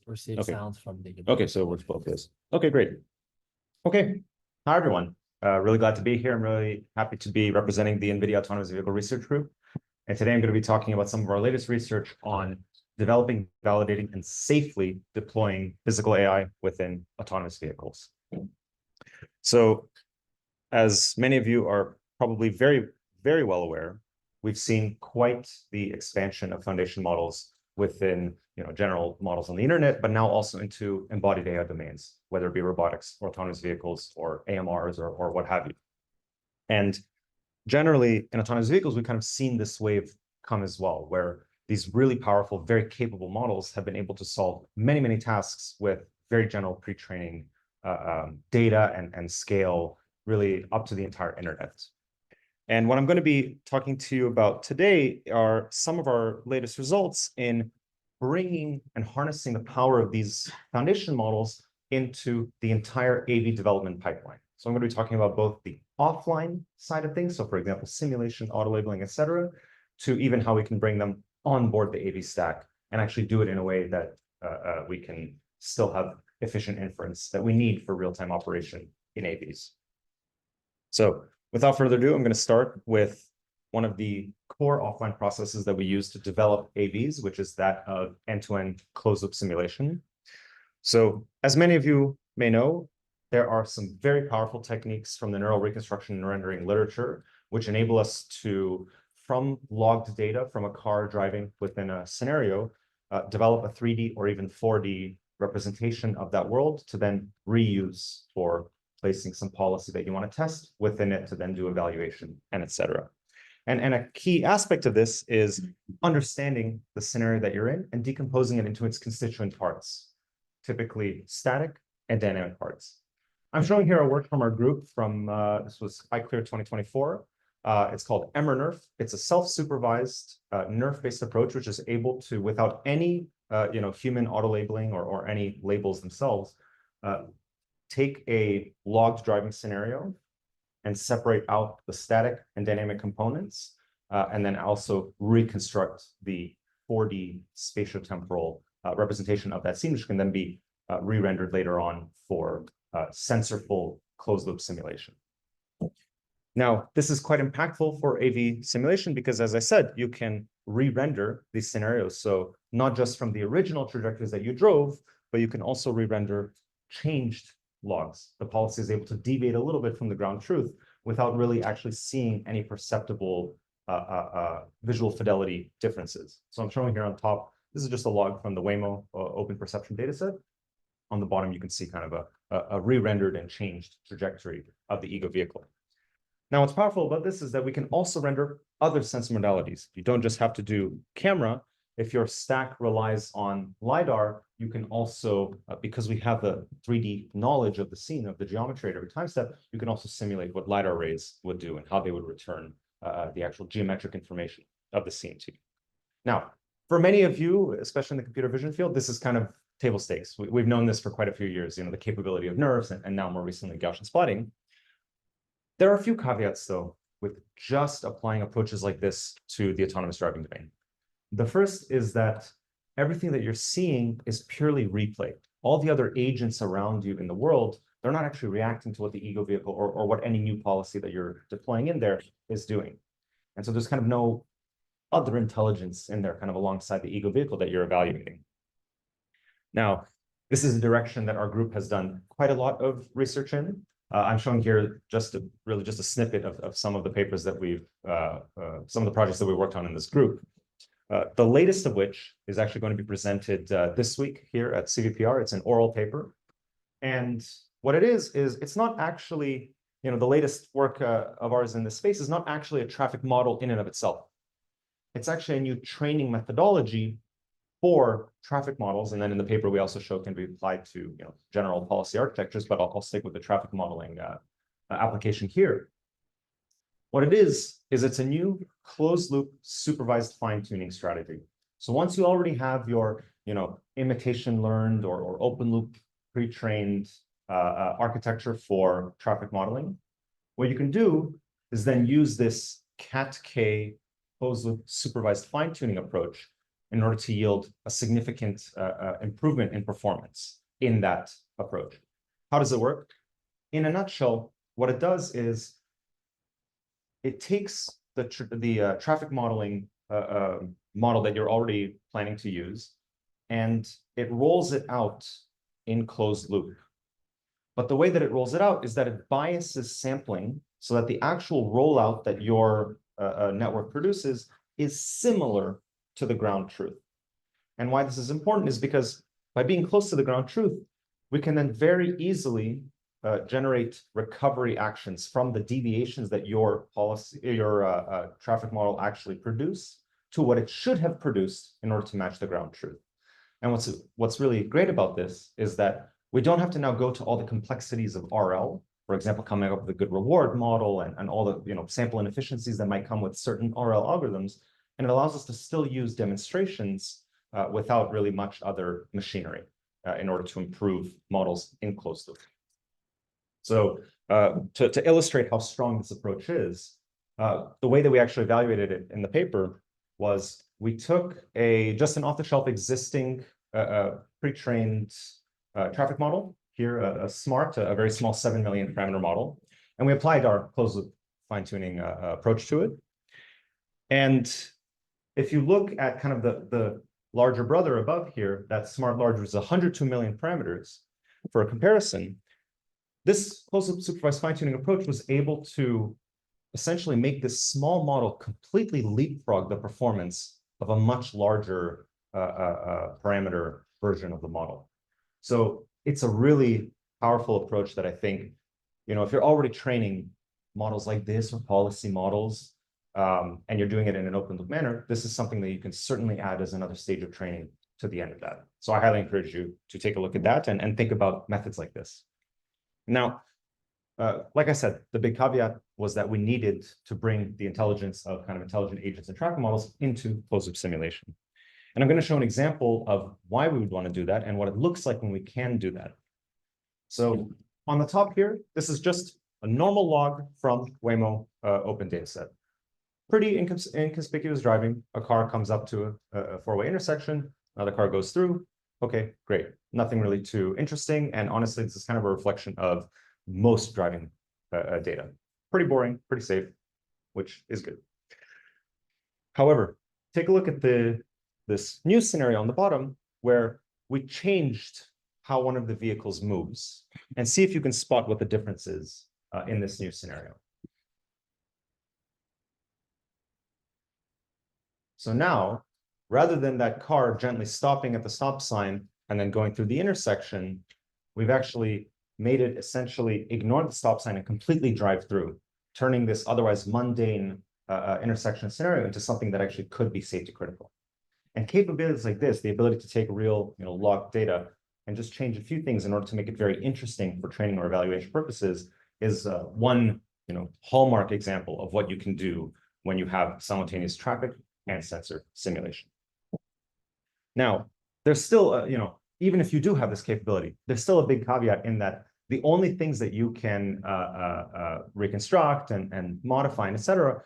receive Okay. sounds from the. Okay, so it works both ways. Okay, great. Okay, hi everyone. Really glad to be here. I'm really happy to be representing the NVIDIA Autonomous Vehicle Research Group. And today I'm going to be talking about some of our latest research on developing, validating, and safely deploying physical AI within autonomous vehicles. So, as many of you are probably very, very well aware, we've seen quite the expansion of foundation models within general models on the internet, but now also into embodied AI domains, whether it be robotics or autonomous vehicles or AMRs or what have you. And generally, in autonomous vehicles, we've kind of seen this wave come as well, where these really powerful, very capable models have been able to solve many, many tasks with very general pre-training data and scale really up to the entire internet. And what I'm going to be talking to you about today are some of our latest results in bringing and harnessing the power of these foundation models into the entire AV development pipeline. So I'm going to be talking about both the offline side of things, so for example, simulation, auto labeling, et cetera, to even how we can bring them on board the AV stack and actually do it in a way that we can still have efficient inference that we need for real-time operation in AVs. So without further ado, I'm going to start with one of the core offline processes that we use to develop AVs, which is that of end-to-end closed-loop simulation. So as many of you may know, there are some very powerful techniques from the neural reconstruction and rendering literature, which enable us to, from logged data from a car driving within a scenario, develop a 3D or even 4D representation of that world to then reuse for placing some policy that you want to test within it to then do evaluation and et cetera. And a key aspect of this is understanding the scenario that you're in and decomposing it into its constituent parts, typically static and dynamic parts. I'm showing here a work from our group from, this was iClear 2024. It's called EMERNERF. It's a self-supervised NERF-based approach, which is able to, without any human auto-labeling or any labels themselves, take a logged driving scenario and separate out the static and dynamic components, and then also reconstruct the 4D spatiotemporal representation of that scene, which can then be re-rendered later on for sensorful closed-loop simulation. Now, this is quite impactful for AV simulation because, as I said, you can re-render these scenarios. So not just from the original trajectories that you drove, but you can also re-render changed logs. The policy is able to deviate a little bit from the ground truth without really actually seeing any perceptible visual fidelity differences. So I'm showing here on top, this is just a log from the Waymo open perception dataset. On the bottom, you can see kind of a re-rendered and changed trajectory of the ego vehicle. Now, what's powerful about this is that we can also render other sensor modalities. You don't just have to do camera. If your stack relies on LiDAR, you can also, because we have the 3D knowledge of the scene, of the geometry at every time step, you can also simulate what LiDAR rays would do and how they would return the actual geometric information of the scene to you. Now, for many of you, especially in the computer vision field, this is kind of table stakes. We've known this for quite a few years, the capability of NERFs and now more recently Gaussian spotting. There are a few caveats, though, with just applying approaches like this to the autonomous driving domain. The first is that everything that you're seeing is purely replay. All the other agents around you in the world, they're not actually reacting to what the ego vehicle or what any new policy that you're deploying in there is doing. And so there's kind of no other intelligence in there kind of alongside the ego vehicle that you're evaluating. Now, this is a direction that our group has done quite a lot of research in. I'm showing here just a snippet of some of the papers that we've, some of the projects that we worked on in this group. The latest of which is actually going to be presented this week here at CVPR. It's an oral paper. And what it is it's not actually, the latest work of ours in this space is not actually a traffic model in and of itself. It's actually a new training methodology for traffic models. And then in the paper, we also show can be applied to general policy architectures, but I'll stick with the traffic modeling application here. What it is it's a new closed loop supervised fine-tuning strategy. So once you already have your imitation learned or open loop pre-trained architecture for traffic modeling, what you can do is then use this CAT-K closed loop supervised fine-tuning approach in order to yield a significant improvement in performance in that approach. How does it work? In a nutshell, what it does is it takes the traffic modeling model that you're already planning to use, and it rolls it out in closed loop. But the way that it rolls it out is that it biases sampling so that the actual rollout that your network produces is similar to the ground truth. And why this is important is because by being close to the ground truth, we can then very easily generate recovery actions from the deviations that your traffic model actually produce to what it should have produced in order to match the ground truth. And what's really great about this is that we don't have to now go to all the complexities of RL, for example, coming up with a good reward model and all the sample inefficiencies that might come with certain RL algorithms. And it allows us to still use demonstrations without really much other machinery in order to improve models in closed loop. So to illustrate how strong this approach is, the way that we actually evaluated it in the paper was we took just an off-the-shelf existing pre-trained traffic model, here a very small 7 million parameter model, and we applied our closed loop fine-tuning approach to it. And if you look at kind of the larger brother above here, that smart large was 102 million parameters. For a comparison, this closed loop supervised fine-tuning approach was able to essentially make this small model completely leapfrog the performance of a much larger parameter version of the model. So it's a really powerful approach that I think, if you're already training models like this or policy models, and you're doing it in an open loop manner, this is something that you can certainly add as another stage of training to the end of that. So I highly encourage you to take a look at that and think about methods like this. Now, like I said, the big caveat was that we needed to bring the intelligence of kind of intelligent agents and traffic models into closed loop simulation. And I'm going to show an example of why we would want to do that and what it looks like when we can do that. So on the top here, this is just a normal log from Waymo open dataset. Pretty inconspicuous driving. A car comes up to a four-way intersection. Another car goes through. Okay, great. Nothing really too interesting. And honestly, this is kind of a reflection of most driving data. Pretty boring, pretty safe, which is good. However, take a look at this new scenario on the bottom where we changed how one of the vehicles moves and see if you can spot what the difference is in this new scenario. So now, rather than that car gently stopping at the stop sign and then going through the intersection, we've actually made it essentially ignore the stop sign and completely drive through, turning this otherwise mundane intersection scenario into something that actually could be safety critical. And capabilities like this, the ability to take real log data and just change a few things in order to make it very interesting for training or evaluation purposes, is one hallmark example of what you can do when you have simultaneous traffic and sensor simulation. Now, there's still, even if you do have this capability, there's still a big caveat in that the only things that you can reconstruct and modify, and et cetera,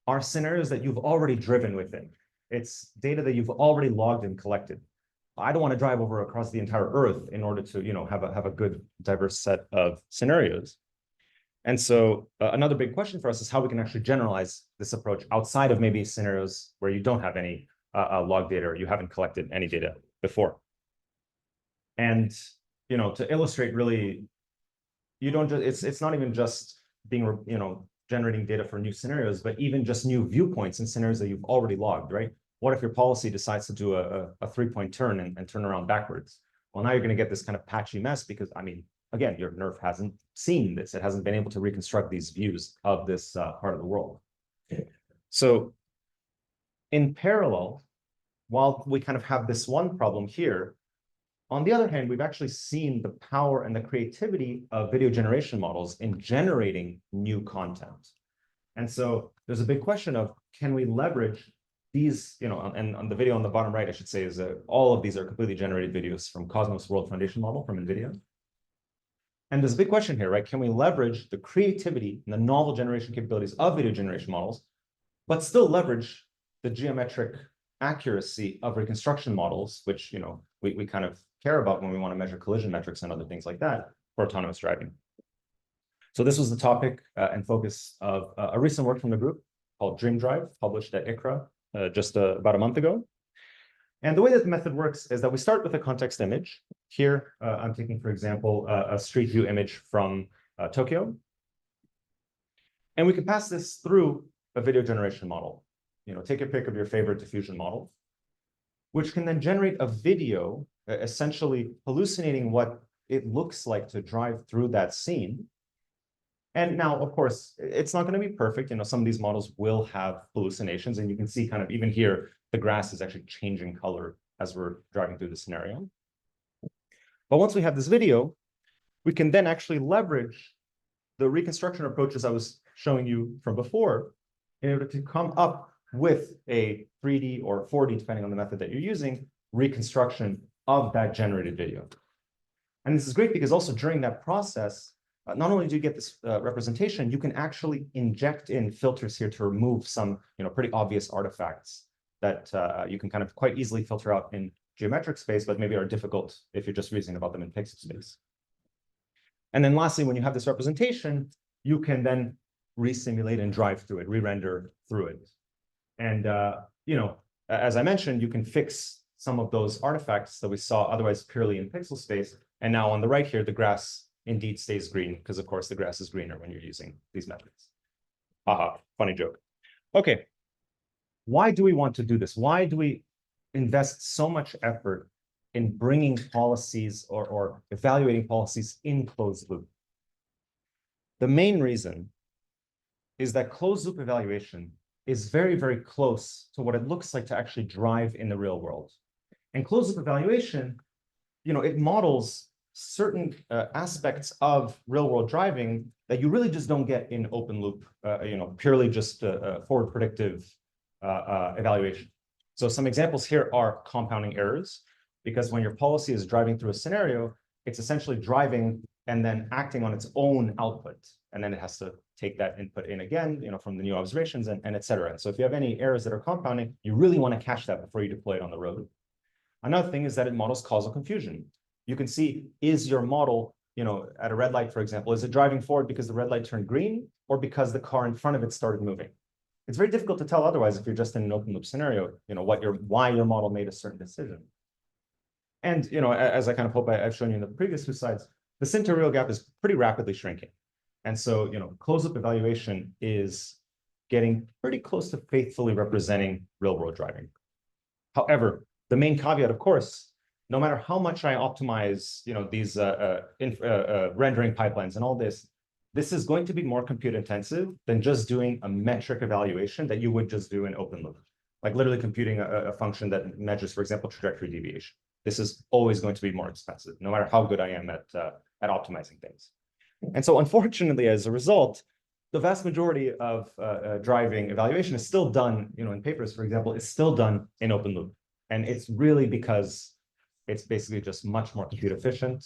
are scenarios that you've already driven within. It's data that you've already logged and collected. I don't want to drive over across the entire Earth in order to, have a good diverse set of scenarios. And so another big question for us is how we can actually generalize this approach outside of maybe scenarios where you don't have any log data or you haven't collected any data before. And to illustrate, really, you don't just it's not even just being generating data for new scenarios, but even just new viewpoints in scenarios that you've already logged, right? What if your policy decides to do a 3-point turn and turn around backwards? Well, now you're going to get this kind of patchy mess because, again, your nerve hasn't seen this. It hasn't been able to reconstruct these views of this part of the world. So in parallel, while we kind of have this one problem here, on the other hand, we've actually seen the power and the creativity of video generation models in generating new content. And so there's a big question of, can we leverage these, and on the video on the bottom right, I should say, is all of these are completely generated videos from Cosmos World Foundation model from NVIDIA. And there's a big question here, right? Can we leverage the creativity and the novel generation capabilities of video generation models, but still leverage the geometric accuracy of reconstruction models, which we kind of care about when we want to measure collision metrics and other things like that for autonomous driving. So this was the topic and focus of a recent work from the group called Dream Drive, published at ICRA just about a month ago. And the way that the method works is that we start with a context image. Here, I'm taking, for example, a street view image from Tokyo. And we can pass this through a video generation model. Take a pick of your favorite diffusion model, which can then generate a video, essentially hallucinating what it looks like to drive through that scene. And now, of course, it's not going to be perfect. Some of these models will have hallucinations, and you can see kind of even here, the grass is actually changing color as we're driving through the scenario. But once we have this video, we can then actually leverage the reconstruction approaches I was showing you from before in order to come up with a 3D or 4D, depending on the method that you're using, reconstruction of that generated video. And this is great because also during that process, not only do you get this representation, you can actually inject in filters here to remove some pretty obvious artifacts that you can kind of quite easily filter out in geometric space, but maybe are difficult if you're just reasoning about them in pixel space. And then lastly, when you have this representation, you can then re-simulate and drive through it, re-render through it. And as I mentioned, you can fix some of those artifacts that we saw otherwise purely in pixel space. And now on the right here, the grass indeed stays green, because of course the grass is greener when you're using these methods. Haha, funny joke. Okay, why do we want to do this? Why do we invest so much effort in bringing policies or evaluating policies in closed loop? The main reason is that closed loop evaluation is very, very close to what it looks like to actually drive in the real world. And closed loop evaluation, it models certain aspects of real world driving that you really just don't get in open loop, purely just forward predictive evaluation. So some examples here are compounding errors, because when your policy is driving through a scenario, it's essentially driving and then acting on its own output. And then it has to take that input in again, from the new observations and et cetera. So if you have any errors that are compounding, you really want to catch that before you deploy it on the road. Another thing is that it models causal confusion. You can see, is your model, at a red light, for example, is it driving forward because the red light turned green or because the car in front of it started moving? It's very difficult to tell otherwise if you're just in an open loop scenario, why your model made a certain decision. And, as I kind of hope I've shown you in the previous two slides, the sin to real gap is pretty rapidly shrinking. And so, closed loop evaluation is getting pretty close to faithfully representing real world driving. However, the main caveat, of course, no matter how much I optimize, these rendering pipelines and all this, this is going to be more compute intensive than just doing a metric evaluation that you would just do in open loop, like literally computing a function that measures, for example, trajectory deviation. This is always going to be more expensive, no matter how good I am at optimizing things. And so, unfortunately, as a result, the vast majority of driving evaluation is still done, in papers, for example, is still done in open loop. And it's really because it's basically just much more compute efficient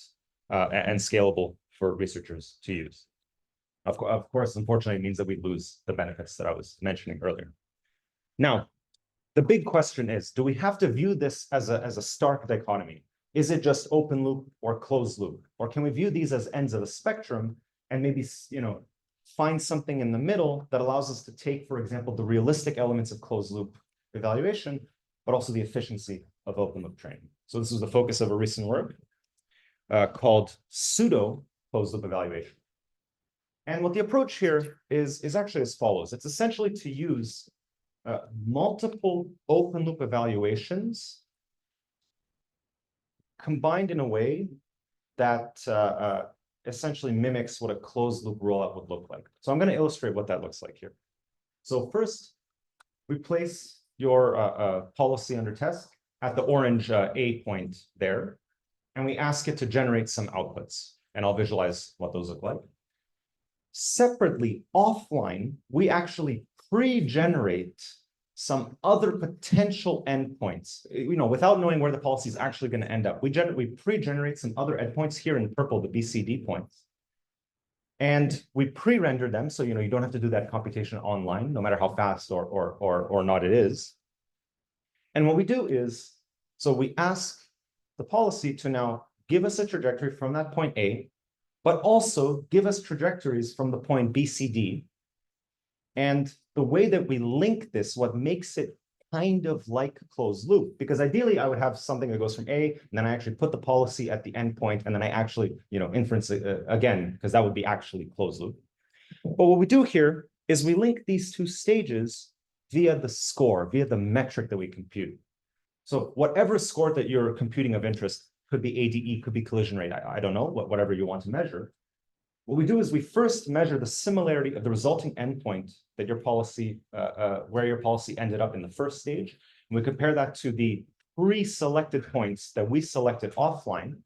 and scalable for researchers to use. Of course, unfortunately, it means that we lose the benefits that I was mentioning earlier. Now, the big question is, do we have to view this as a stark dichotomy? Is it just open loop or closed loop? Or can we view these as ends of a spectrum and maybe, find something in the middle that allows us to take, for example, the realistic elements of closed loop evaluation, but also the efficiency of open loop training? So this is the focus of a recent work called pseudo closed loop evaluation. And what the approach here is actually as follows. It's essentially to use multiple open loop evaluations combined in a way that essentially mimics what a closed loop rollout would look like. So I'm going to illustrate what that looks like here. So first, we place your policy under test at the orange A point there, and we ask it to generate some outputs, and I'll visualize what those look like. Separately, offline, we actually pre-generate some other potential endpoints, without knowing where the policy is actually going to end up. We pre-generate some other endpoints here in purple, the BCD points. And we pre-render them, so you don't have to do that computation online, no matter how fast or not it is. And what we do is, so we ask the policy to now give us a trajectory from that point A, but also give us trajectories from the point B, C, D. And the way that we link this, what makes it kind of like a closed loop, because ideally I would have something that goes from A, and then I actually put the policy at the endpoint, and then I actually, inference again, because that would be actually closed loop. But what we do here is we link these two stages via the score, via the metric that we compute. So whatever score that you're computing of interest, could be ADE, could be collision rate, I don't know, whatever you want to measure. What we do is we first measure the similarity of the resulting endpoint that your policy, where your policy ended up in the first stage. And we compare that to the pre-selected points that we selected offline.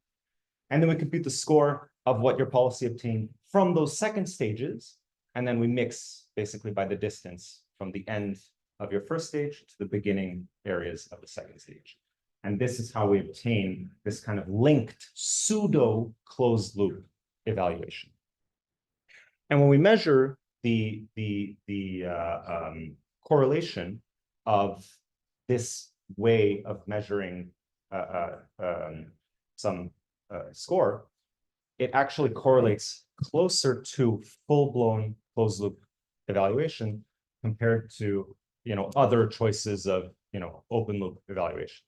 And then we compute the score of what your policy obtained from those second stages. And then we mix basically by the distance from the end of your first stage to the beginning areas of the second stage. And this is how we obtain this kind of linked pseudo closed loop evaluation. And when we measure the correlation of this way of measuring some score, it actually correlates closer to full-blown closed loop evaluation compared to other choices of open loop evaluation.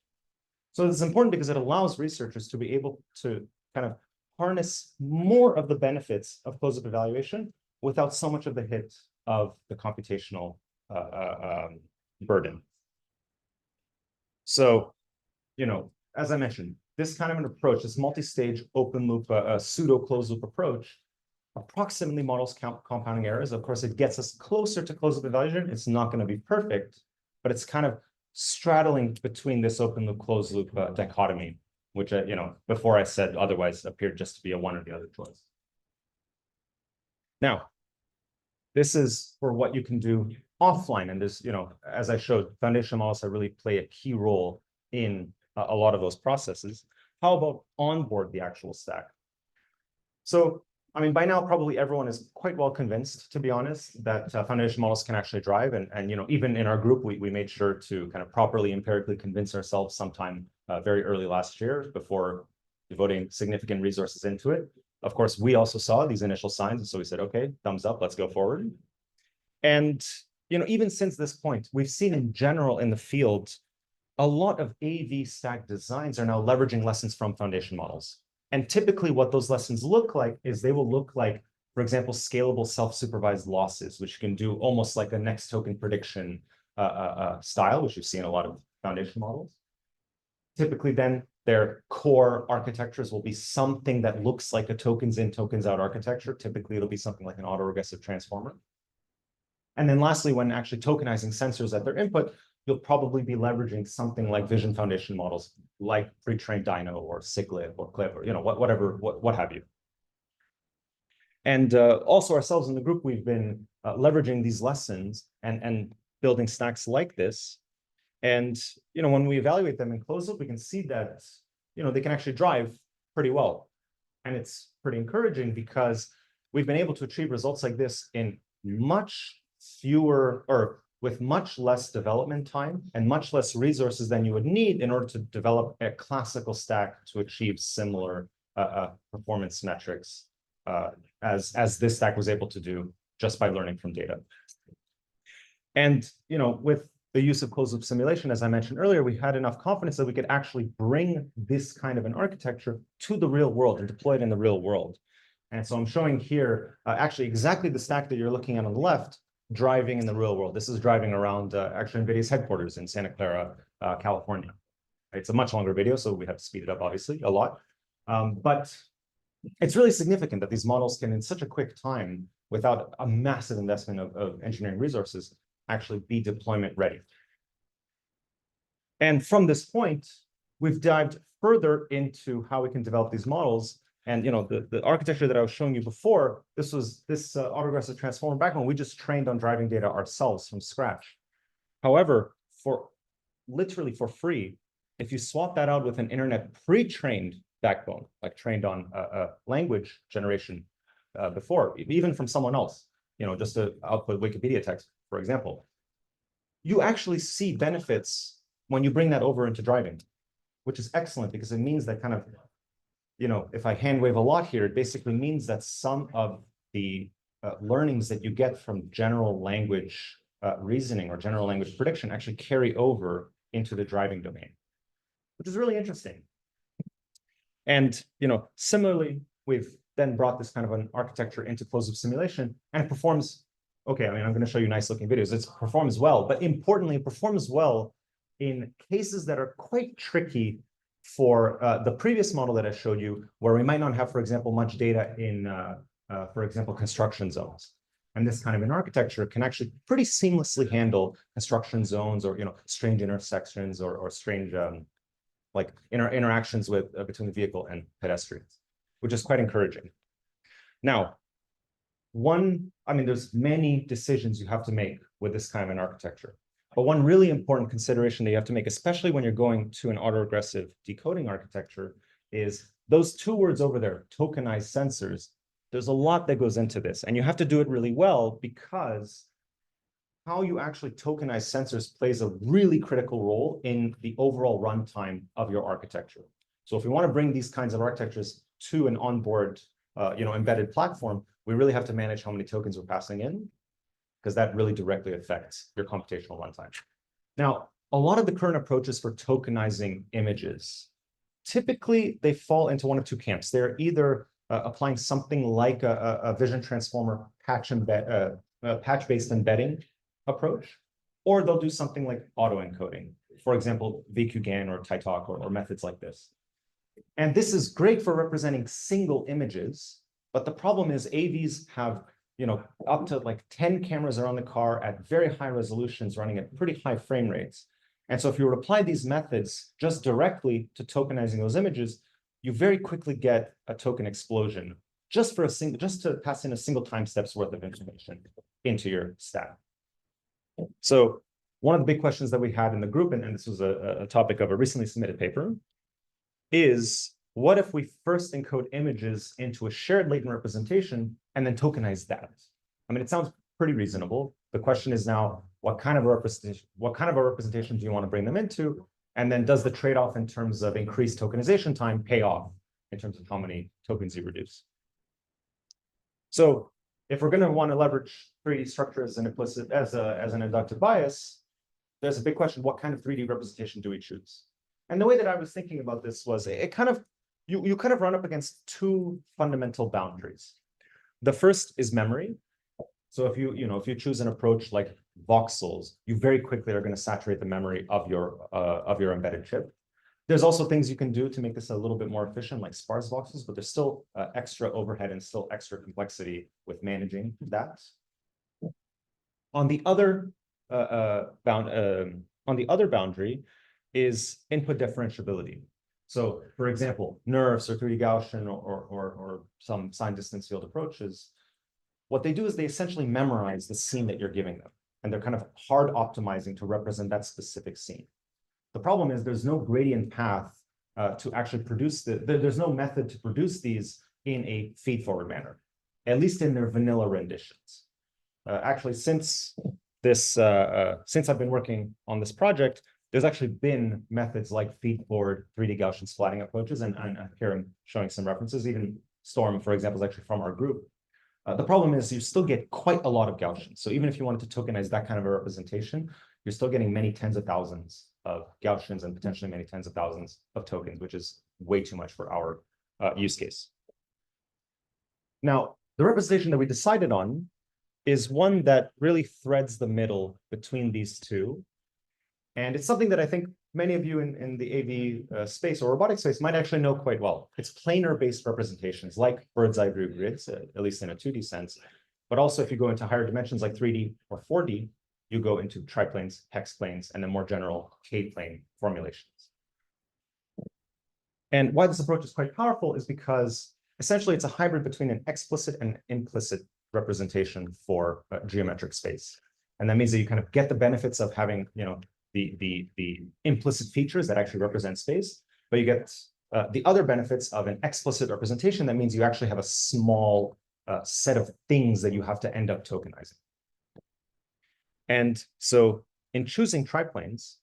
So this is important because it allows researchers to be able to kind of harness more of the benefits of closed loop evaluation without so much of the hit of the computational burden. So, as I mentioned, this kind of an approach, this multi-stage open loop, pseudo closed loop approach, approximately models compounding errors. Of course, it gets us closer to closed loop evaluation. It's not going to be perfect, but it's kind of straddling between this open loop closed loop dichotomy, which before I said otherwise appeared just to be a one or the other choice. Now, this is for what you can do offline, and this, as I showed, foundation models really play a key role in a lot of those processes. How about onboard the actual stack? So, I mean, by now, probably everyone is quite well convinced, to be honest, that foundation models can actually drive. And even in our group, we made sure to kind of properly empirically convince ourselves sometime very early last year before devoting significant resources into it. Of course, we also saw these initial signs. And so we said, okay, thumbs up, let's go forward. And, even since this point, we've seen in general in the field, a lot of AV stack designs are now leveraging lessons from foundation models. And typically what those lessons look like is they will look like, for example, scalable self-supervised losses, which you can do almost like a next token prediction style, which you see in a lot of foundation models. Typically then their core architectures will be something that looks like a tokens in, tokens out architecture. Typically it'll be something like an autoregressive transformer. And then lastly, when actually tokenizing sensors at their input, you'll probably be leveraging something like vision foundation models, like pre-trained Dino or Cyglit or Clip or what have you. And also ourselves in the group, we've been leveraging these lessons and building stacks like this. And when we evaluate them in closed loop, we can see that they can actually drive pretty well. And it's pretty encouraging because we've been able to achieve results like this in much fewer or with much less development time and much less resources than you would need in order to develop a classical stack to achieve similar performance metrics as this stack was able to do just by learning from data. And with the use of closed loop simulation, as I mentioned earlier, we had enough confidence that we could actually bring this kind of an architecture to the real world and deploy it in the real world. And so I'm showing here actually exactly the stack that you're looking at on the left, driving in the real world. This is driving around actually NVIDIA's headquarters in Santa Clara, California. It's a much longer video, so we have to speed it up, obviously, a lot. But it's really significant that these models can, in such a quick time, without a massive investment of engineering resources, actually be deployment ready. And from this point, we've dived further into how we can develop these models. And the architecture that I was showing you before, this autoregressive transformer backbone, we just trained on driving data ourselves from scratch. However, literally for free, if you swap that out with an internet pre-trained backbone, like trained on language generation before, even from someone else, just to output Wikipedia text, for example, you actually see benefits when you bring that over into driving, which is excellent because it means that kind of, if I hand wave a lot here, it basically means that some of the learnings that you get from general language reasoning or general language prediction actually carry over into the driving domain, which is really interesting. And similarly, we've then brought this kind of an architecture into closed-loop simulation, and it performs. Okay, I mean, I'm going to show you nice-looking videos. It performs well, but importantly, it performs well in cases that are quite tricky for the previous model that I showed you, where we might not have, for example, much data in, for example, construction zones. And this kind of an architecture can actually pretty seamlessly handle construction zones or strange intersections or strange like interactions with between the vehicle and pedestrians, which is quite encouraging. Now, there's many decisions you have to make with this kind of an architecture. But one really important consideration that you have to make, especially when you're going to an autoregressive decoding architecture, is those two words over there, tokenized sensors. There's a lot that goes into this, and you have to do it really well because how you actually tokenize sensors plays a really critical role in the overall runtime of your architecture. So if we want to bring these kinds of architectures to an onboard, embedded platform, we really have to manage how many tokens we're passing in, because that really directly affects your computational runtime. Now, a lot of the current approaches for tokenizing images, typically they fall into one of two camps. They're either applying something like a vision transformer patch-based embedding approach, or they'll do something like autoencoding. For example, VQGAN or Titalk or methods like this. And this is great for representing single images, but the problem is AVs have up to like 10 cameras around the car at very high resolutions running at pretty high frame rates. And so if you were to apply these methods just directly to tokenizing those images, you very quickly get a token explosion just to pass in a single time step's worth of information into your stack. So one of the big questions that we had in the group, and this was a topic of a recently submitted paper, is what if we first encode images into a shared latent representation and then tokenize that? I mean, it sounds pretty reasonable. The question is now, what kind of a representation do you want to bring them into? And then does the trade-off in terms of increased tokenization time pay off in terms of how many tokens you reduce? So if we're going to want to leverage 3D structure as an inductive bias, there's a big question: what kind of 3D representation do we choose? And the way that I was thinking about this was you kind of run up against two fundamental boundaries. The first is memory. So if you choose an approach like voxels, you very quickly are going to saturate the memory of your embedded chip. There's also things you can do to make this a little bit more efficient, like sparse voxels, but there's still extra overhead and still extra complexity with managing that. On the other boundary is input differentiability. So, for example, NeRFs or 3D Gaussian or some sign distance field approaches, what they do is they essentially memorize the scene that you're giving them, and they're kind of hard optimizing to represent that specific scene. The problem is there's no gradient path to actually produce there's no method to produce these in a feed-forward manner, at least in their vanilla renditions. Actually, since I've been working on this project, there's actually been methods like feed-forward 3D Gaussian splatting approaches, and here I'm showing some references. Even Storm, for example, is actually from our group. The problem is you still get quite a lot of Gaussian. So even if you wanted to tokenize that kind of a representation, you're still getting many tens of thousands of Gaussians and potentially many tens of thousands of tokens, which is way too much for our use case. Now, the representation that we decided on is one that really threads the middle between these two. And it's something that I think many of you in the AV space or robotics space might actually know quite well. It's planar-based representations like bird's eye view grids, at least in a 2D sense. But also if you go into higher dimensions like 3D or 4D, you go into triplanes, hex planes, and then more general K-plane formulations. And why this approach is quite powerful is because essentially it's a hybrid between an explicit and implicit representation for geometric space. And that means that you kind of get the benefits of having, the implicit features that actually represent space, but you get the other benefits of an explicit representation. That means you actually have a small set of things that you have to end up tokenizing. And so in choosing triplanes,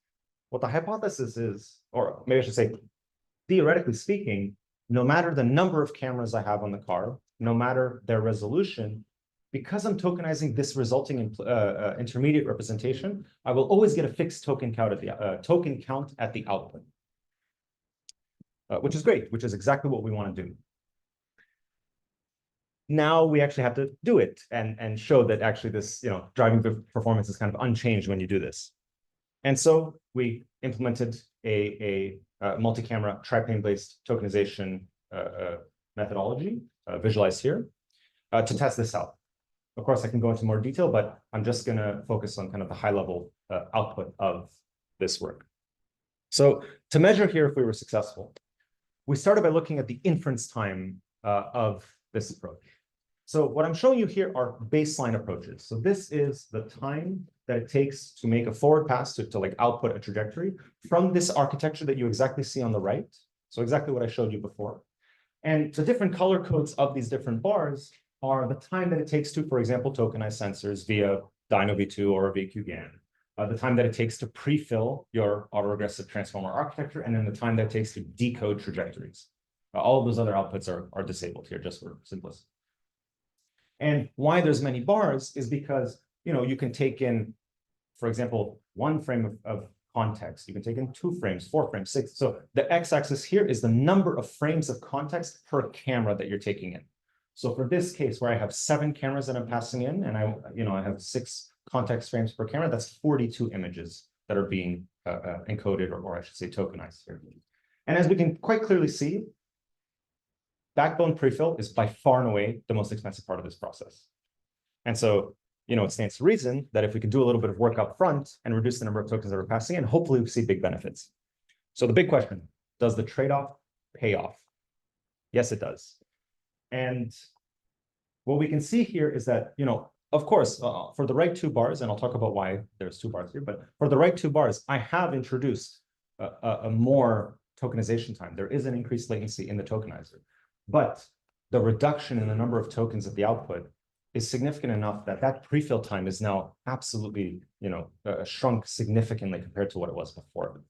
what the hypothesis is, or maybe I should say, theoretically speaking, no matter the number of cameras I have on the car, no matter their resolution, because I'm tokenizing this resulting in intermediate representation, I will always get a fixed token count at the output, which is great, which is exactly what we want to do. Now we actually have to do it and show that actually this driving performance is kind of unchanged when you do this. And so we implemented a multi-camera triplane-based tokenization methodology, visualized here, to test this out. Of course, I can go into more detail, but I'm just going to focus on kind of the high-level output of this work. So to measure here if we were successful, we started by looking at the inference time of this approach. So what I'm showing you here are baseline approaches. So this is the time that it takes to make a forward pass to like output a trajectory from this architecture that you exactly see on the right. So exactly what I showed you before. And the different color codes of these different bars are the time that it takes to, for example, tokenize sensors via Dyno V2 or a VQ GAN, the time that it takes to pre-fill your autoregressive transformer architecture, and then the time that it takes to decode trajectories. All of those other outputs are disabled here just for simplicity. And why there's many bars is because you can take in, for example, 1 frame of context. You can take in 2 frames, 4 frames, 6. So the x-axis here is the number of frames of context per camera that you're taking in. So for this case, where I have 7 cameras that I'm passing in, and I have 6 context frames per camera, that's 42 images that are being encoded, or I should say tokenized here. And as we can quite clearly see, backbone prefill is by far and away the most expensive part of this process. And so, it stands to reason that if we could do a little bit of work up front and reduce the number of tokens that we're passing in, hopefully we see big benefits. So the big question, does the trade-off pay off? Yes, it does. And what we can see here is that, of course, for the right 2 bars, and I'll talk about why there's 2 bars here, but for the right 2 bars, I have introduced a more tokenization time. There is an increased latency in the tokenizer. But the reduction in the number of tokens at the output is significant enough that that prefill time is now absolutely, shrunk significantly compared to what it was before.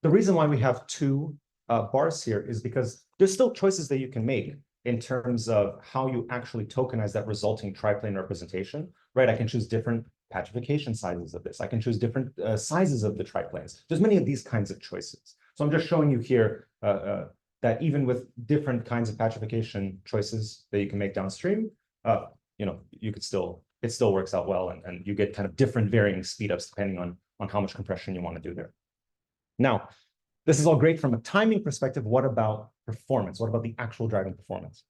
The reason why we have 2 bars here is because there's still choices that you can make in terms of how you actually tokenize that resulting triplane representation, right? I can choose different patchification sizes of this. I can choose different sizes of the triplanes. There's many of these kinds of choices. So I'm just showing you here that even with different kinds of patchification choices that you can make downstream, you could it still works out well, and you get kind of different varying speedups depending on how much compression you want to do there. Now, this is all great from a timing perspective. What about performance? What about the actual driving performance?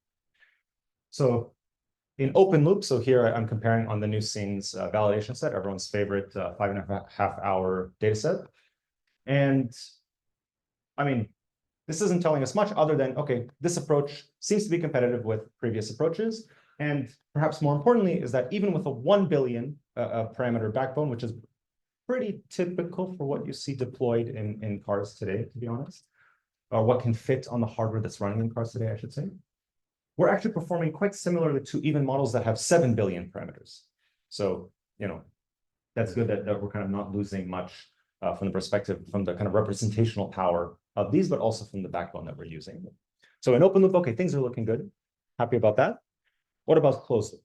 So in open loop, so here I'm comparing on the new scenes validation set, everyone's favorite 5.5 hour data set. And I mean, this isn't telling us much other than, okay, this approach seems to be competitive with previous approaches. And perhaps more importantly is that even with a 1 billion parameter backbone, which is pretty typical for what you see deployed in cars today, to be honest, or what can fit on the hardware that's running in cars today, I should say, we're actually performing quite similarly to even models that have 7 billion parameters. So, that's good that we're kind of not losing much from the kind of representational power of these, but also from the backbone that we're using. So in open loop, okay, things are looking good. Happy about that. What about closed loop?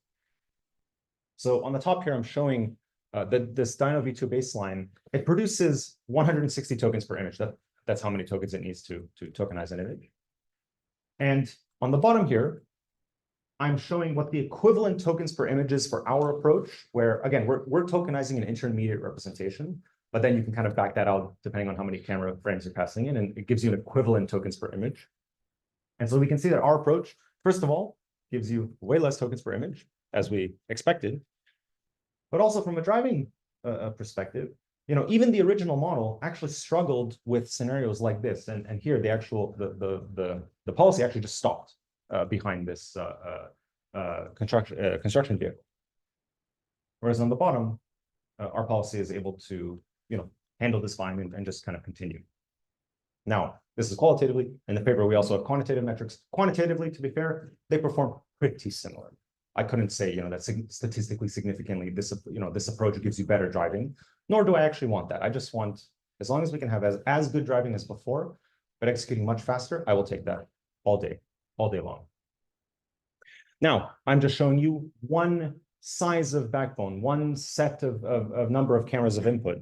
So on the top here, I'm showing this Dyno V2 baseline. It produces 160 tokens per image. That's how many tokens it needs to tokenize an image. And on the bottom here, I'm showing what the equivalent tokens per image is for our approach, where again, we're tokenizing an intermediate representation, but then you can kind of back that out depending on how many camera frames you're passing in, and it gives you an equivalent tokens per image. And so we can see that our approach, first of all, gives you way less tokens per image, as we expected. But also from a driving perspective, even the original model actually struggled with scenarios like this. And here, the policy actually just stopped behind this construction vehicle. Whereas on the bottom, our policy is able to handle this fine and just kind of continue. Now, this is qualitatively. In the paper, we also have quantitative metrics. Quantitatively, to be fair, they perform pretty similar. I couldn't say, that statistically significantly, this approach gives you better driving, nor do I actually want that. I just want, As long as we can have as good driving as before, but executing much faster, I will take that all day long. Now, I'm just showing you one size of backbone, one set of number of cameras of input.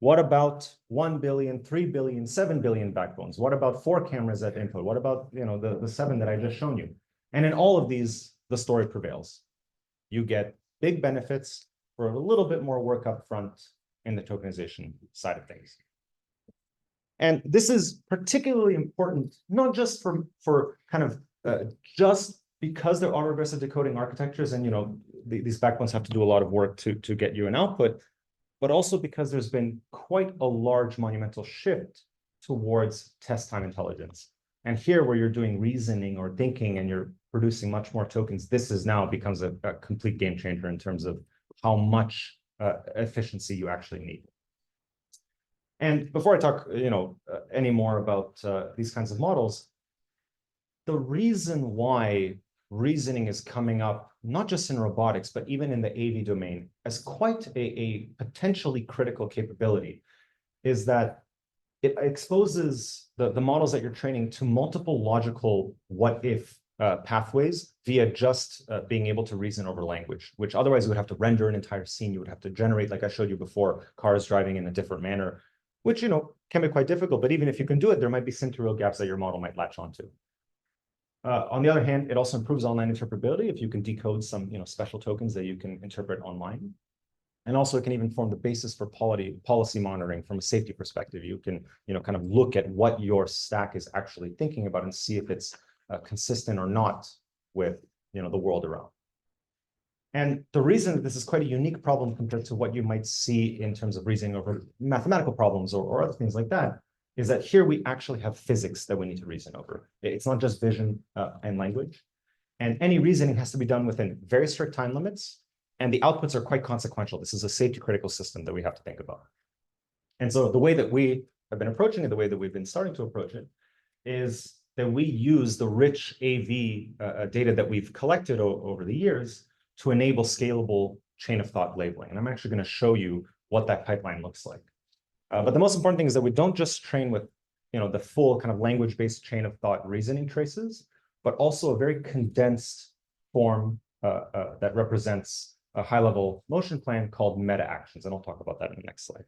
What about 1 billion, 3 billion, 7 billion backbones? What about 4 cameras at input? What about the 7 that I just shown you? And in all of these, the story prevails. You get big benefits for a little bit more work up front in the tokenization side of things. And this is particularly important, not just for kind of just because they're autoregressive decoding architectures, and these backbones have to do a lot of work to get you an output, but also because there's been quite a large monumental shift towards test time intelligence. And here, where you're doing reasoning or thinking and you're producing much more tokens, this is now becomes a complete game changer in terms of how much efficiency you actually need. And before I talk, any more about these kinds of models, the reason why reasoning is coming up, not just in robotics, but even in the AV domain, as quite a potentially critical capability, is that it exposes the models that you're training to multiple logical what-if pathways via just being able to reason over language, which otherwise you would have to render an entire scene. You would have to generate, like I showed you before, cars driving in a different manner, which can be quite difficult. But even if you can do it, there might be syntaxal gaps that your model might latch onto. On the other hand, it also improves online interpretability if you can decode some special tokens that you can interpret online. And also, it can even form the basis for policy monitoring from a safety perspective. You can kind of look at what your stack is actually thinking about and see if it's consistent or not with the world around. And the reason that this is quite a unique problem compared to what you might see in terms of reasoning over mathematical problems or other things like that is that here we actually have physics that we need to reason over. It's not just vision and language. And any reasoning has to be done within very strict time limits, and the outputs are quite consequential. This is a safety critical system that we have to think about. And so the way that we have been approaching it, the way that we've been starting to approach it, is that we use the rich AV data that we've collected over the years to enable scalable chain of thought labeling. And I'm actually going to show you what that pipeline looks like. But the most important thing is that we don't just train with the full kind of language-based chain of thought reasoning traces, but also a very condensed form that represents a high-level motion plan called meta actions. And I'll talk about that in the next slide.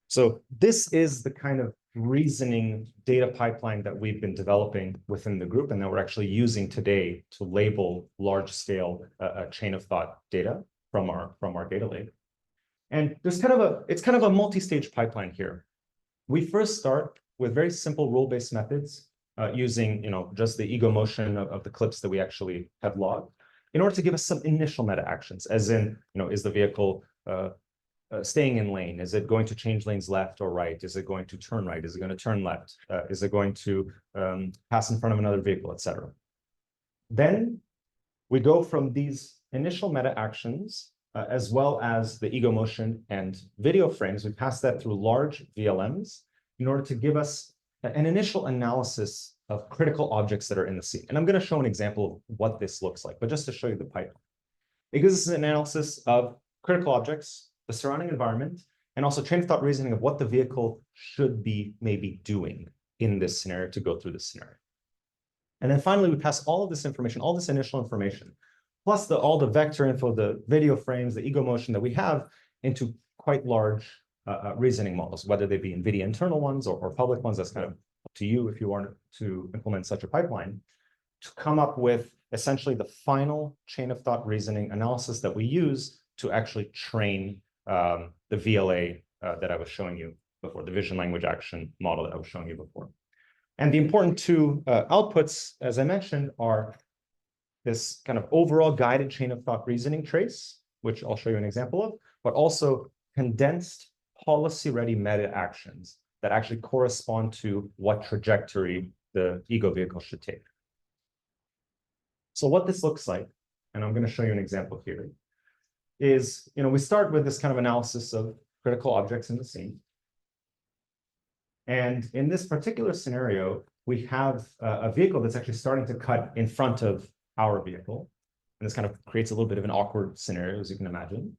So this is the kind of reasoning data pipeline that we've been developing within the group and that we're actually using today to label large-scale chain of thought data from our data lake. And there's it's kind of a multi-stage pipeline here. We first start with very simple rule-based methods using just the ego motion of the clips that we actually have logged in order to give us some initial meta actions, as in is the vehicle staying in lane? Is it going to change lanes left or right? Is it going to turn right? Is it going to turn left? Is it going to pass in front of another vehicle, etc.? Then we go from these initial meta actions as well as the ego motion and video frames. We pass that through large VLMs in order to give us an initial analysis of critical objects that are in the scene. And I'm going to show an example of what this looks like, but just to show you the pipeline. It gives us an analysis of critical objects, the surrounding environment, and also chain of thought reasoning of what the vehicle should be maybe doing in this scenario to go through this scenario. And then finally, we pass all of this information, all this initial information, plus all the vector info, the video frames, the ego motion that we have into quite large reasoning models, whether they be NVIDIA internal ones or public ones. That's kind of up to you if you want to implement such a pipeline, to come up with essentially the final chain of thought reasoning analysis that we use to actually train the VLA that I was showing you before, the vision language action model that I was showing you before. And the important two outputs, as I mentioned, are this kind of overall guided chain of thought reasoning trace, which I'll show you an example of, but also condensed policy-ready meta actions that actually correspond to what trajectory the ego vehicle should take. So what this looks like, and I'm going to show you an example here, is we start with this kind of analysis of critical objects in the scene. And in this particular scenario, we have a vehicle that's actually starting to cut in front of our vehicle. And this kind of creates a little bit of an awkward scenario, as you can imagine.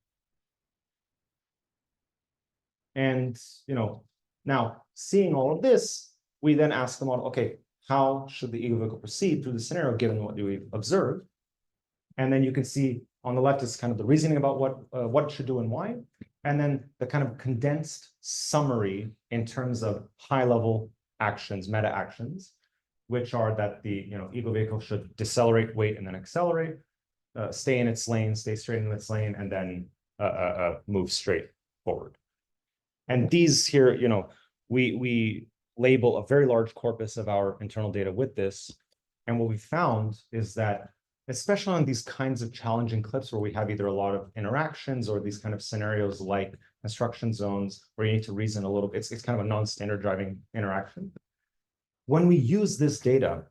And Now, seeing all of this, we then ask the model, okay, how should the ego vehicle proceed through the scenario given what we've observed? And then you can see on the left is kind of the reasoning about what it should do and why. And then the kind of condensed summary in terms of high-level actions, meta actions, which are that the ego vehicle should decelerate, wait, and then accelerate, stay in its lane, stay straight in its lane, and then move straight forward. And these here, we label a very large corpus of our internal data with this. And what we found is that, especially on these kinds of challenging clips where we have either a lot of interactions or these kind of scenarios like construction zones where you need to reason a little bit, it's kind of a non-standard driving interaction. When we use this data,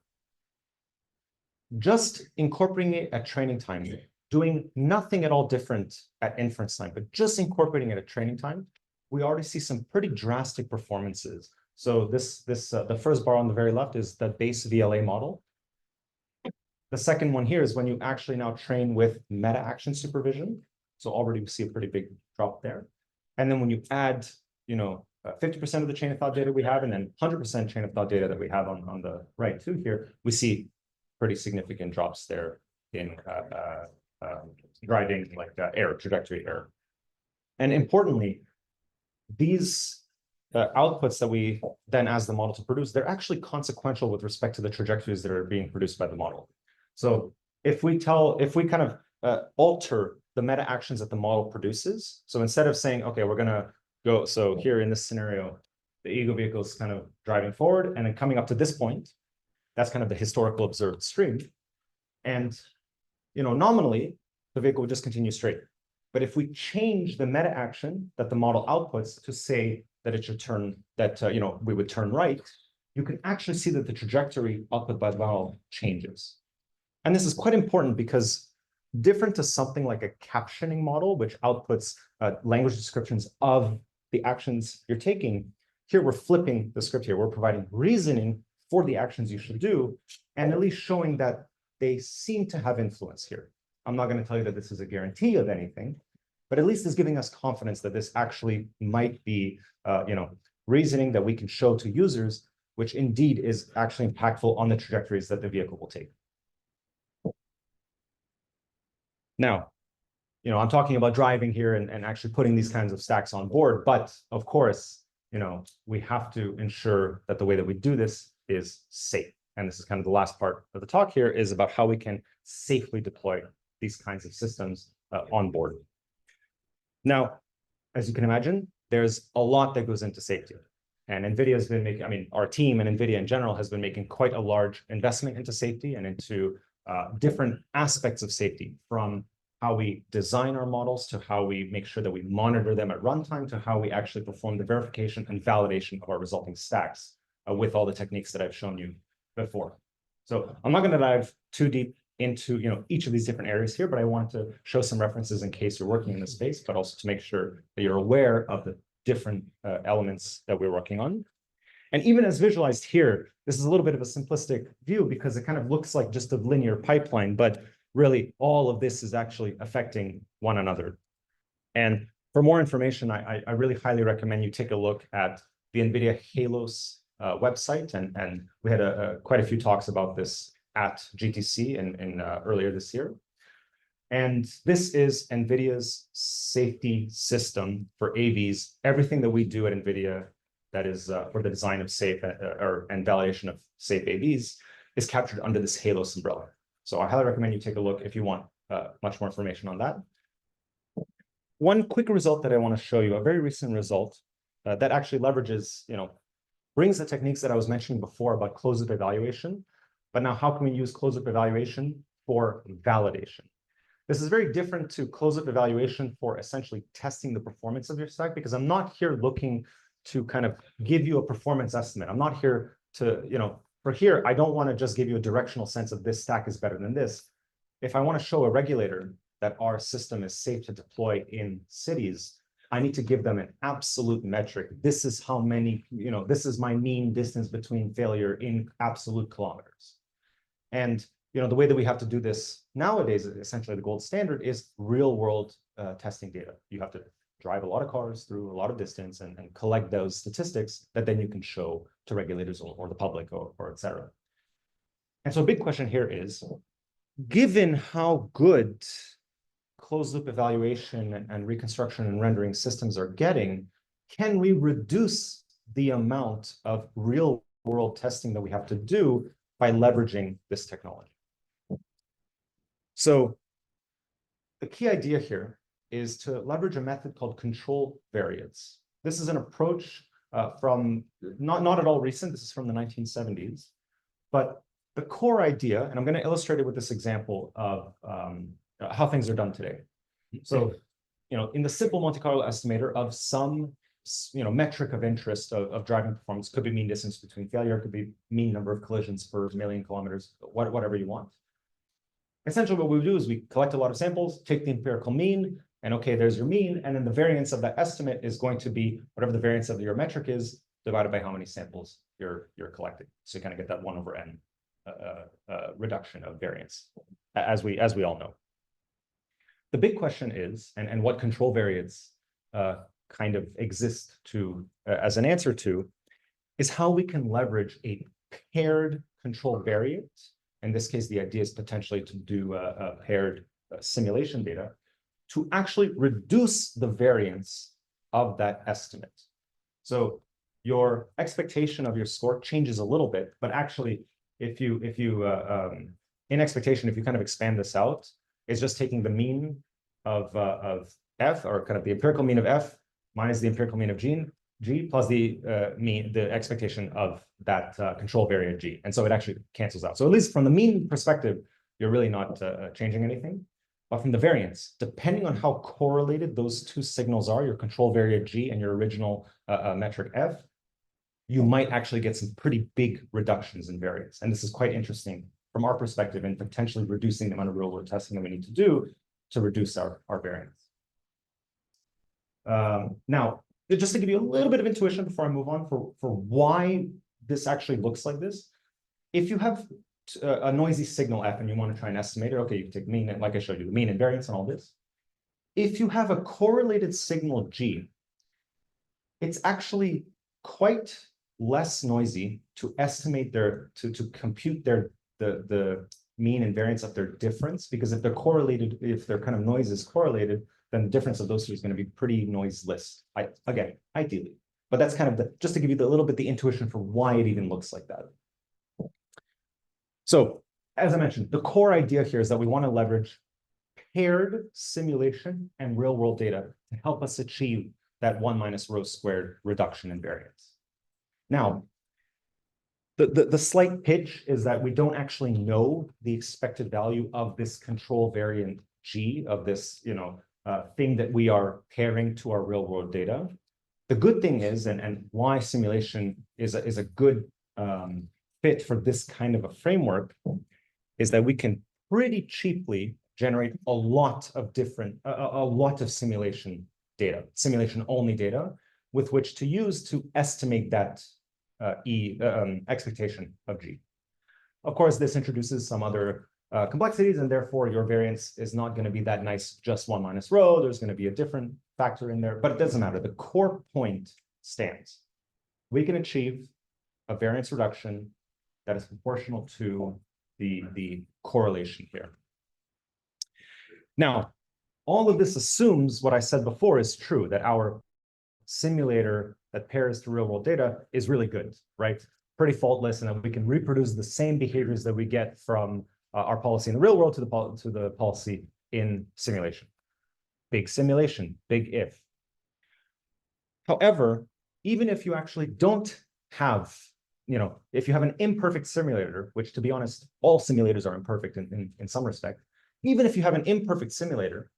just incorporating it at training time, doing nothing at all different at inference time, but just incorporating it at training time, we already see some pretty drastic performances. So the first bar on the very left is the base VLA model. The second one here is when you actually now train with meta action supervision. So already we see a pretty big drop there. And then when you add, 50% of the chain of thought data we have, and then 100% chain of thought data that we have on the right too here, we see pretty significant drops there in driving like error, trajectory error. And importantly, these outputs that we then ask the model to produce, they're actually consequential with respect to the trajectories that are being produced by the model. So if we kind of alter the meta actions that the model produces, so instead of saying, okay, we're going to go, so here in this scenario, the ego vehicle is kind of driving forward and then coming up to this point, that's kind of the historical observed stream. And, nominally, the vehicle would just continue straight. But if we change the meta action that the model outputs to say that it should turn, that, we would turn right, you can actually see that the trajectory output by the model changes. And this is quite important because different to something like a captioning model, which outputs language descriptions of the actions you're taking, here we're flipping the script here. We're providing reasoning for the actions you should do, and at least showing that they seem to have influence here. I'm not going to tell you that this is a guarantee of anything, but at least it's giving us confidence that this actually might be, reasoning that we can show to users, which indeed is actually impactful on the trajectories that the vehicle will take. Now, I'm talking about driving here and actually putting these kinds of stacks on board, but of course, we have to ensure that the way that we do this is safe. And this is kind of the last part of the talk here, is about how we can safely deploy these kinds of systems on board. Now, as you can imagine, there's a lot that goes into safety. And NVIDIA has been making, our team and NVIDIA in general has been making quite a large investment into safety and into different aspects of safety, from how we design our models to how we make sure that we monitor them at runtime to how we actually perform the verification and validation of our resulting stacks with all the techniques that I've shown you before. So I'm not going to dive too deep into each of these different areas here, but I wanted to show some references in case you're working in this space, but also to make sure that you're aware of the different elements that we're working on. And even as visualized here, this is a little bit of a simplistic view because it kind of looks like just a linear pipeline, but really all of this is actually affecting one another. And for more information, I really highly recommend you take a look at the NVIDIA Halos website. And we had quite a few talks about this at GTC in earlier this year. And this is NVIDIA's safety system for AVs. Everything that we do at NVIDIA that is for the design of safe and validation of safe AVs is captured under this Halos umbrella. So I highly recommend you take a look if you want much more information on that. One quick result that I want to show you, a very recent result that actually leverages, brings the techniques that I was mentioning before about closed-loop evaluation, but now how can we use closed-loop evaluation for validation? This is very different to closed-loop evaluation for essentially testing the performance of your stack, because I'm not here looking to kind of give you a performance estimate. I'm not here to, for here, I don't want to just give you a directional sense of this stack is better than this. If I want to show a regulator that our system is safe to deploy in cities, I need to give them an absolute metric. This is how many, this is my mean distance between failure in absolute kilometers. And, the way that we have to do this nowadays, essentially the gold standard is real world testing data. You have to drive a lot of cars through a lot of distance and collect those statistics that then you can show to regulators or the public or et cetera. And so a big question here is, given how good closed loop evaluation and reconstruction and rendering systems are getting, can we reduce the amount of real world testing that we have to do by leveraging this technology? So the key idea here is to leverage a method called control variates. This is an approach from not at all recent. This is from the 1970s. But the core idea, and I'm going to illustrate it with this example of how things are done today. So, in the simple Monte Carlo estimator of some, metric of interest of driving performance, could be mean distance between failure, could be mean number of collisions per million kilometers, whatever you want. Essentially, what we do is we collect a lot of samples, take the empirical mean, and okay, there's your mean, and then the variance of that estimate is going to be whatever the variance of your metric is divided by how many samples you're collecting. So you kind of get that 1 over n reduction of variance, as we all know. The big question is, and what control variates kind of exist to as an answer to, is how we can leverage a paired control variate. In this case, the idea is potentially to do a paired simulation data to actually reduce the variance of that estimate. So your expectation of your score changes a little bit, but actually, if you in expectation, if you kind of expand this out, it's just taking the mean of f, or kind of the empirical mean of f minus the empirical mean of g plus the expectation of that control variate g. And so it actually cancels out. So at least from the mean perspective, you're really not changing anything. But from the variance, depending on how correlated those two signals are, your control variate g and your original metric f, you might actually get some pretty big reductions in variance. And this is quite interesting from our perspective in potentially reducing the amount of real-world testing that we need to do to reduce our variance. Now, just to give you a little bit of intuition before I move on for why this actually looks like this, if you have a noisy signal f and you want to try and estimate it, okay, you can take mean, and like I showed you, the mean and variance and all this. If you have a correlated signal g, it's actually quite less noisy to estimate to compute the mean and variance of their difference, because if they're correlated, if their kind of noise is correlated, then the difference of those two is going to be pretty noiseless. Again, ideally, but that's kind of just to give you a little bit the intuition for why it even looks like that. So, as I mentioned, the core idea here is that we want to leverage paired simulation and real-world data to help us achieve that 1 minus rho squared reduction in variance. Now, the slight pitch is that we don't actually know the expected value of this control variant g, of this thing that we are pairing to our real-world data. The good thing is, and why simulation is a good fit for this kind of a framework, is that we can pretty cheaply generate a lot of simulation data, simulation-only data, with which to use to estimate that expectation of g. Of course, this introduces some other complexities, and therefore your variance is not going to be that nice, just 1 minus rho. There's going to be a different factor in there, but it doesn't matter. The core point stands. We can achieve a variance reduction that is proportional to the correlation here. Now, all of this assumes what I said before is true, that our simulator that pairs to real-world data is really good, right? Pretty faultless, and that we can reproduce the same behaviors that we get from our policy in the real world to the policy in simulation. Big simulation, big if. However, even if you actually don't have, if you have an imperfect simulator, which to be honest, all simulators are imperfect in some respect, even if you have an imperfect simulator,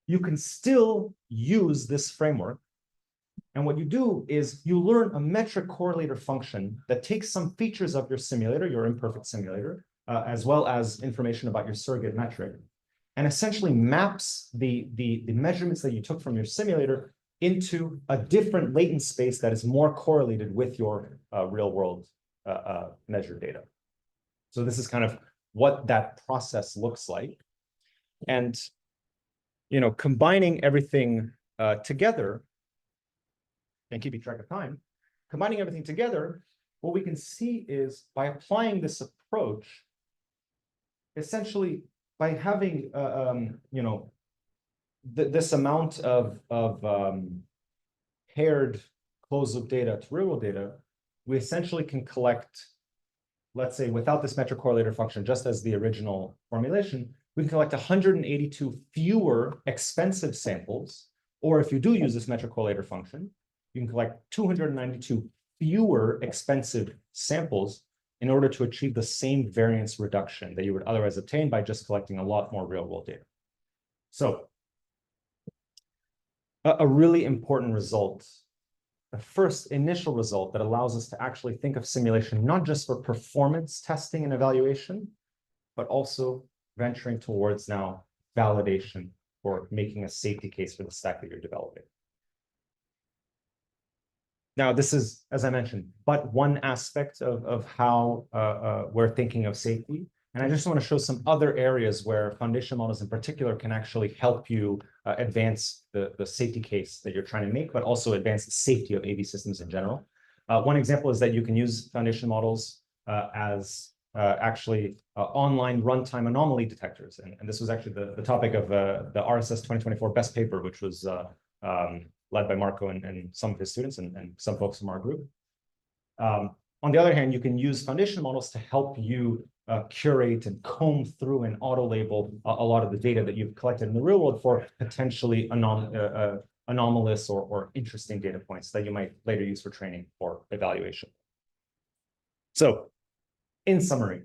you can still use this framework. And what you do is you learn a metric correlator function that takes some features of your simulator, your imperfect simulator, as well as information about your surrogate metric, and essentially maps the measurements that you took from your simulator into a different latent space that is more correlated with your real-world measured data. So this is kind of what that process looks like. And combining everything together, and keeping track of time, combining everything together, what we can see is by applying this approach, essentially by having, this amount of paired closed-loop data to real-world data, we essentially can collect, let's say, without this metric correlator function, just as the original formulation, we can collect 182 fewer expensive samples, or if you do use this metric correlator function, you can collect 292 fewer expensive samples in order to achieve the same variance reduction that you would otherwise obtain by just collecting a lot more real-world data. So, a really important result, the first initial result that allows us to actually think of simulation, not just for performance testing and evaluation, but also venturing towards now validation or making a safety case for the stack that you're developing. Now, this is, as I mentioned, but one aspect of how we're thinking of safety. And I just want to show some other areas where foundation models in particular can actually help you advance the safety case that you're trying to make, but also advance the safety of AV systems in general. One example is that you can use foundation models as actually online runtime anomaly detectors. And this was actually the topic of the RSS 2024 best paper, which was led by Marco and some of his students and some folks from our group. On the other hand, you can use foundation models to help you curate and comb through and auto-label a lot of the data that you've collected in the real world for potentially anomalous or interesting data points that you might later use for training or evaluation. So, in summary,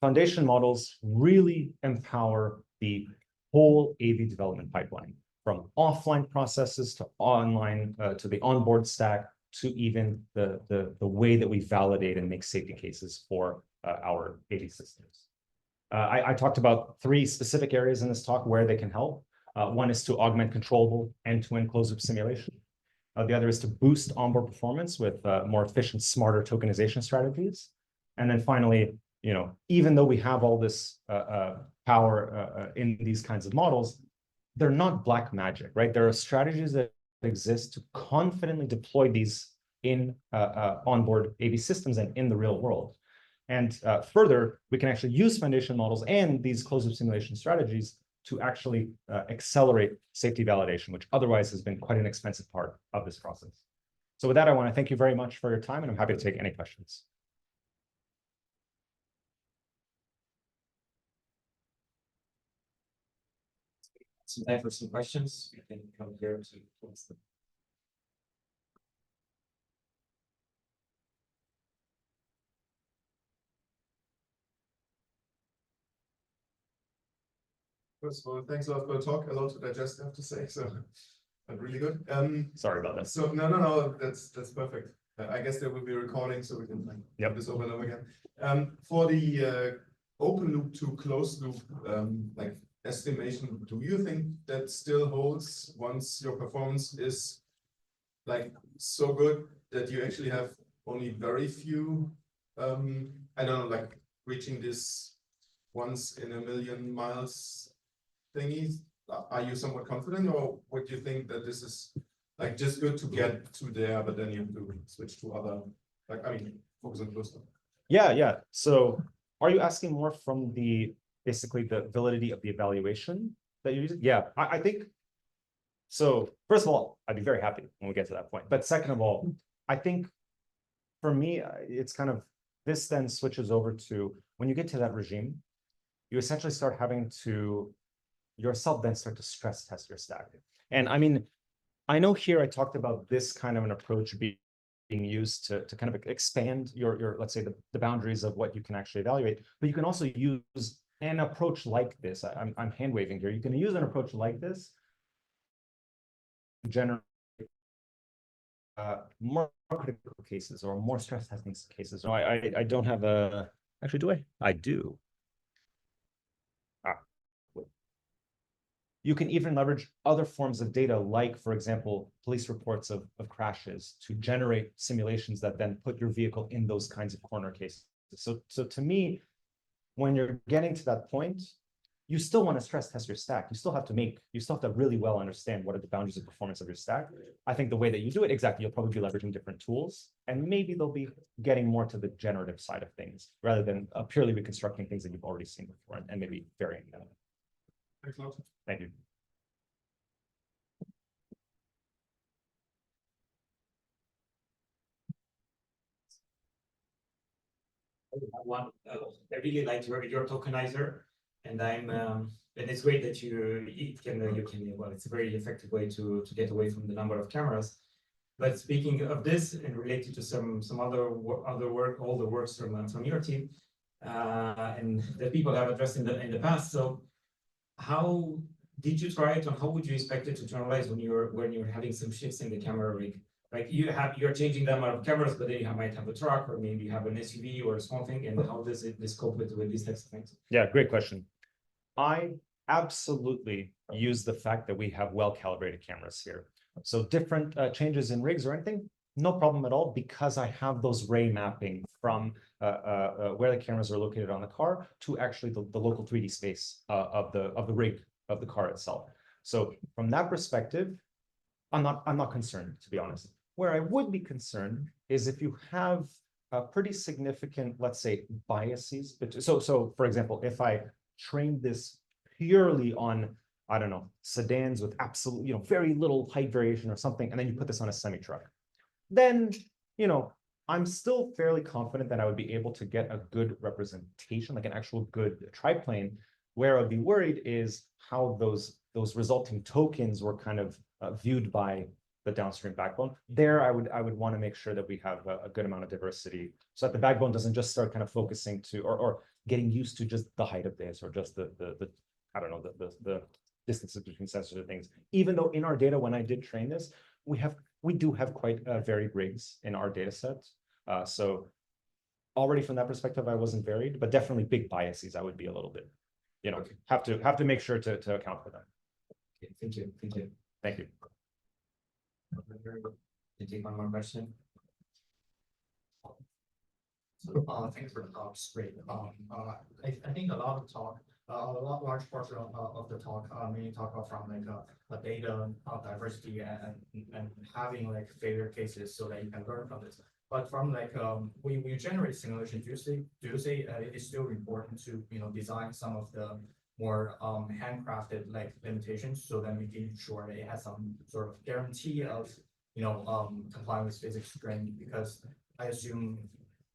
foundation models really empower the whole AV development pipeline, from offline processes to online, to the onboard stack, to even the way that we validate and make safety cases for our AV systems. I talked about 3 specific areas in this talk where they can help. One is to augment controllable end-to-end closed-loop simulation. The other is to boost onboard performance with more efficient, smarter tokenization strategies. And then finally, even though we have all this power in these kinds of models, they're not black magic, right? There are strategies that exist to confidently deploy these in onboard AV systems and in the real world. And further, we can actually use foundation models and these closed-loop simulation strategies to actually accelerate safety validation, which otherwise has been quite an expensive part of this process. So with that, I want to thank you very much for your time, and I'm happy to take any questions. Some time for some questions. We can come here to close them. First of all, thanks a lot for the talk. A lot to digest, I have to say. So, but really good. Sorry about that. So no, that's perfect. I guess there will be a recording, so we can do this over and over again. For the open loop to closed loop estimation, do you think that still holds once your performance is so good that you actually have only very few, I don't know, reaching this once in a million miles thingies? Are you somewhat confident, or would you think that this is just good to get to there, but then you have to switch to other, focus on closed loop? Yeah. So are you asking more from basically the validity of the evaluation that you're using? Yeah, I think so. First of all, I'd be very happy when we get to that point. But second of all, I think for me, it's kind of, this then switches over to when you get to that regime, you essentially start having to yourself then start to stress test your stack. And I mean, I know here I talked about this kind of an approach being used to kind of expand your let's say the boundaries of what you can actually evaluate, but you can also use an approach like this. I'm hand waving here. You can use an approach like this to generate more critical cases or more stress testing cases. No, I don't have a, actually, do I? I do. You can even leverage other forms of data, like, for example, police reports of crashes to generate simulations that then put your vehicle in those kinds of corner cases. So to me, when you're getting to that point, you still want to stress test your stack. You still have to really well understand what are the boundaries of performance of your stack. I think the way that you do it, exactly, you'll probably be leveraging different tools, and maybe they'll be getting more to the generative side of things rather than purely reconstructing things that you've already seen before and maybe varying them. Thanks a lot. Thank you. I really like your tokenizer, and and it's great that you can well, it's a very effective way to get away from the number of cameras. But speaking of this and related to some other work, all the works from your team, and that people have addressed in the past. So how did you try it, and how would you expect it to generalize when you're having some shifts in the camera rig? Like you're changing the amount of cameras, but then you might have a truck, or maybe you have an SUV or a small thing, and how does this cope with these types of things? Yeah, great question. I absolutely use the fact that we have well-calibrated cameras here. So different changes in rigs or anything, no problem at all, because I have those ray mapping from where the cameras are located on the car to actually the local 3D space of the rig of the car itself. So from that perspective, I'm not concerned, to be honest. Where I would be concerned is if you have pretty significant, let's say, biases. So for example, if I train this purely on, I don't know, sedans with absolute, very little height variation or something, and then you put this on a semi-truck, then, I'm still fairly confident that I would be able to get a good representation, like an actual good triplane. Where I'd be worried is how those resulting tokens were kind of viewed by the downstream backbone. There, I would want to make sure that we have a good amount of diversity, so that the backbone doesn't just start kind of focusing to or getting used to just the height of this, or just the I don't know, the distances between sensors and things. Even though in our data, when I did train this, we do have quite varied rigs in our data set. So already from that perspective, I wasn't varied, but definitely big biases. I would be a little bit, have to make sure to account for them. Okay, thank you. Thank you. You take one more question. So, thanks for the talk. It's great. I think a large portion of the talk mainly talk about from like a data diversity and having like failure cases so that you can learn from this. But from like when you generate simulation, do you say it is still important to design some of the more handcrafted like limitations, so that making sure that it has some sort of guarantee of complying with physics strain? Because I assume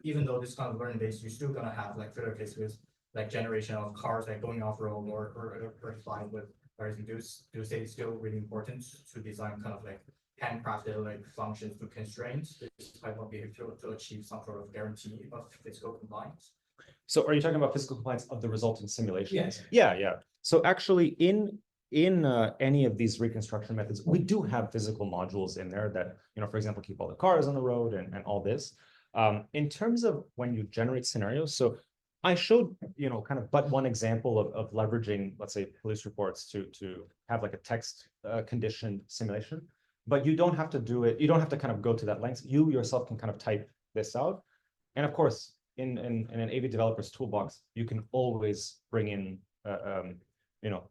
even though this kind of learning base, you're still gonna have like failure cases with like generation of cars like going off road or flying with everything. Do you say it's still really important to design kind of like handcrafted like functions to constraints this type of behavior to achieve some sort of guarantee of physical compliance? So are you talking about physical compliance of the resulting simulation? Yes. Yeah. So actually in any of these reconstruction methods, we do have physical modules in there that, for example, keep all the cars on the road and all this. In terms of when you generate scenarios, so I showed, kind of but one example of leveraging, let's say, police reports to have like a text conditioned simulation, but you don't have to do it. You don't have to kind of go to that length. You yourself can kind of type this out. And of course, in an AV developer's toolbox, you can always bring in,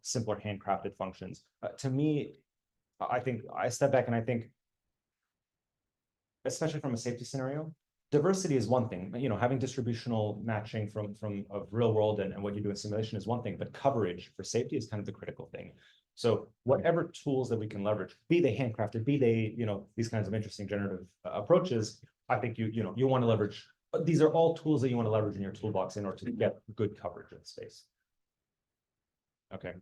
simpler handcrafted functions. To me, I think I step back and I think, especially from a safety scenario, diversity is one thing. Having distributional matching from of real world and what you do in simulation is one thing, but coverage for safety is kind of the critical thing. So whatever tools that we can leverage, be they handcrafted, be they, these kinds of interesting generative approaches, I think you want to leverage. These are all tools that you want to leverage in your toolbox in order to get good coverage in space. Okay.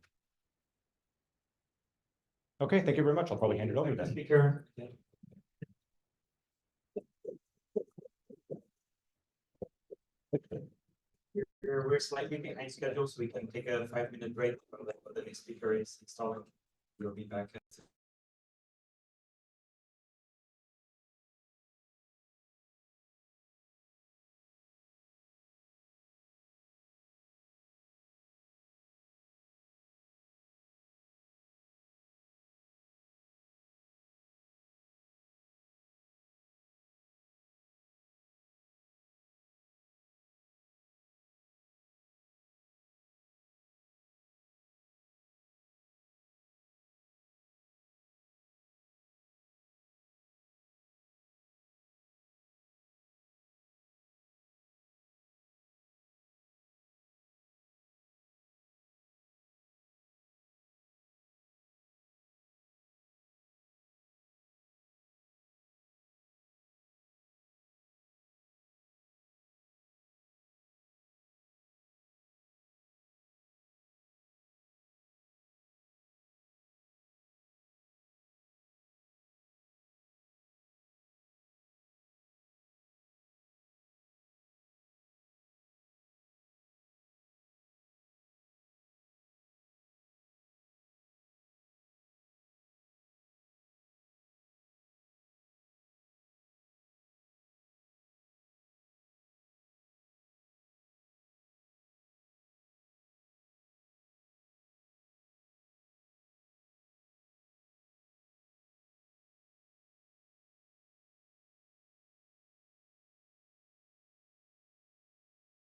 Okay, thank you very much. I'll probably hand it over then. Speaker. We're slightly behind schedule, so we can take a 5-minute break when the next speaker is installing. We'll be back at